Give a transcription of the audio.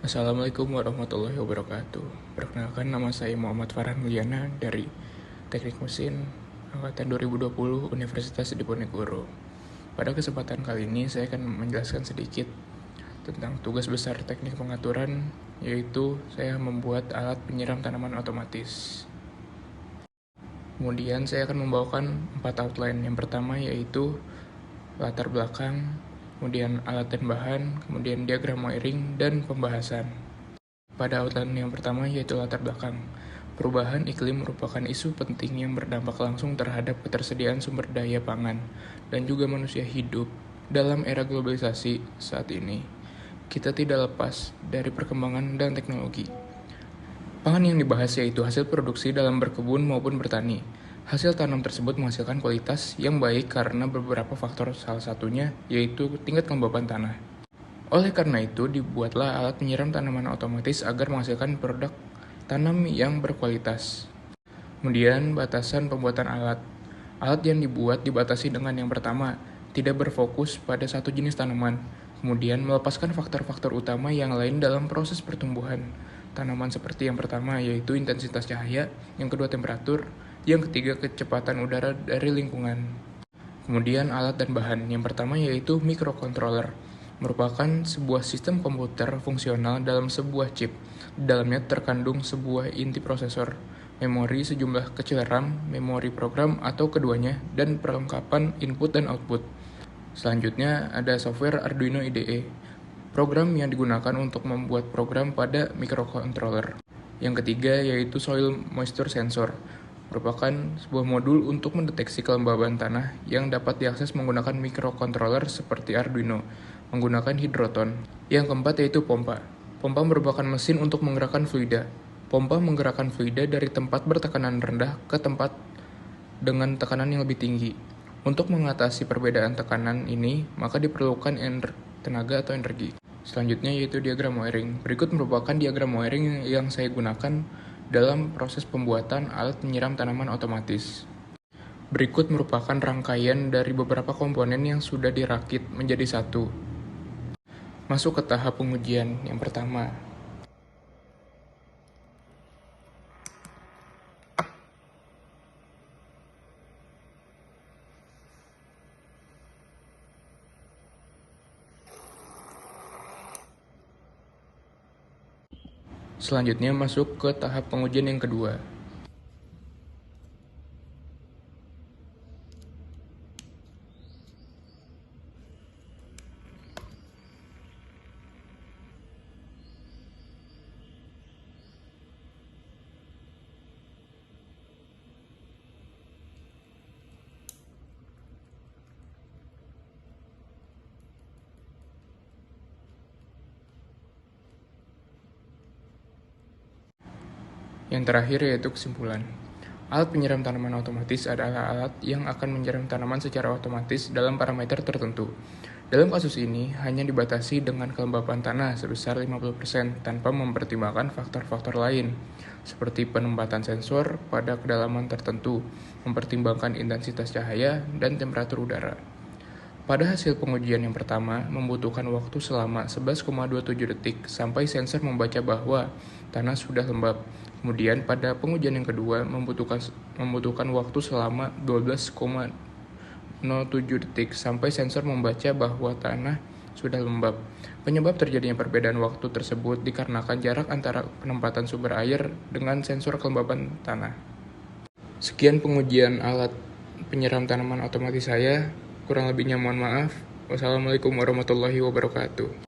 Assalamualaikum warahmatullahi wabarakatuh. Perkenalkan, nama saya Muhammad Farhan Mulyana dari Teknik Mesin Angkatan 2020 Universitas Diponegoro. Pada kesempatan kali ini saya akan menjelaskan sedikit tentang tugas besar teknik pengaturan, yaitu saya membuat alat penyiram tanaman otomatis. Kemudian saya akan membawakan 4 outline. Yang pertama yaitu latar belakang, kemudian alat dan bahan, kemudian diagram wiring, dan pembahasan. Pada outline yang pertama yaitu latar belakang. Perubahan iklim merupakan isu penting yang berdampak langsung terhadap ketersediaan sumber daya pangan dan juga manusia hidup. Dalam era globalisasi saat ini, kita tidak lepas dari perkembangan dan teknologi. Pangan yang dibahas yaitu hasil produksi dalam berkebun maupun bertani. Hasil tanam tersebut menghasilkan kualitas yang baik karena beberapa faktor, salah satunya yaitu tingkat kelembapan tanah. Oleh karena itu, dibuatlah alat penyiram tanaman otomatis agar menghasilkan produk tanam yang berkualitas. Kemudian, batasan pembuatan alat. Alat yang dibuat dibatasi dengan yang pertama, tidak berfokus pada satu jenis tanaman. Kemudian, melepaskan faktor-faktor utama yang lain dalam proses pertumbuhan tanaman seperti yang pertama yaitu intensitas cahaya, yang kedua temperatur, yang ketiga kecepatan udara dari lingkungan. Kemudian alat dan bahan. Yang pertama yaitu microcontroller, merupakan sebuah sistem komputer fungsional dalam sebuah chip. Di dalamnya terkandung sebuah inti prosesor, memori, sejumlah kecil RAM, memori program atau keduanya, dan perlengkapan input dan output. Selanjutnya ada software Arduino IDE, program yang digunakan untuk membuat program pada microcontroller. Yang ketiga yaitu soil moisture sensor, merupakan sebuah modul untuk mendeteksi kelembaban tanah yang dapat diakses menggunakan microcontroller seperti Arduino, menggunakan hidroton. Yang keempat yaitu pompa. Pompa merupakan mesin untuk menggerakkan fluida. Pompa menggerakkan fluida dari tempat bertekanan rendah ke tempat dengan tekanan yang lebih tinggi. Untuk mengatasi perbedaan tekanan ini, maka diperlukan tenaga atau energi. Selanjutnya yaitu diagram wiring. Berikut merupakan diagram wiring yang saya gunakan dalam proses pembuatan alat penyiram tanaman otomatis. Berikut merupakan rangkaian dari beberapa komponen yang sudah dirakit menjadi satu. Masuk ke tahap pengujian. Yang pertama, selanjutnya masuk ke tahap pengujian yang kedua. Yang terakhir yaitu kesimpulan. Alat penyiram tanaman otomatis adalah alat yang akan menyiram tanaman secara otomatis dalam parameter tertentu. Dalam kasus ini, hanya dibatasi dengan kelembapan tanah sebesar 50% tanpa mempertimbangkan faktor-faktor lain, seperti penempatan sensor pada kedalaman tertentu, mempertimbangkan intensitas cahaya, dan temperatur udara. Pada hasil pengujian yang pertama, membutuhkan waktu selama 11,27 detik sampai sensor membaca bahwa tanah sudah lembab. Kemudian pada pengujian yang kedua, membutuhkan waktu selama 12,07 detik sampai sensor membaca bahwa tanah sudah lembab. Penyebab terjadinya perbedaan waktu tersebut dikarenakan jarak antara penempatan sumber air dengan sensor kelembaban tanah. Sekian pengujian alat penyiram tanaman otomatis saya. Kurang lebihnya mohon maaf. Wassalamualaikum warahmatullahi wabarakatuh.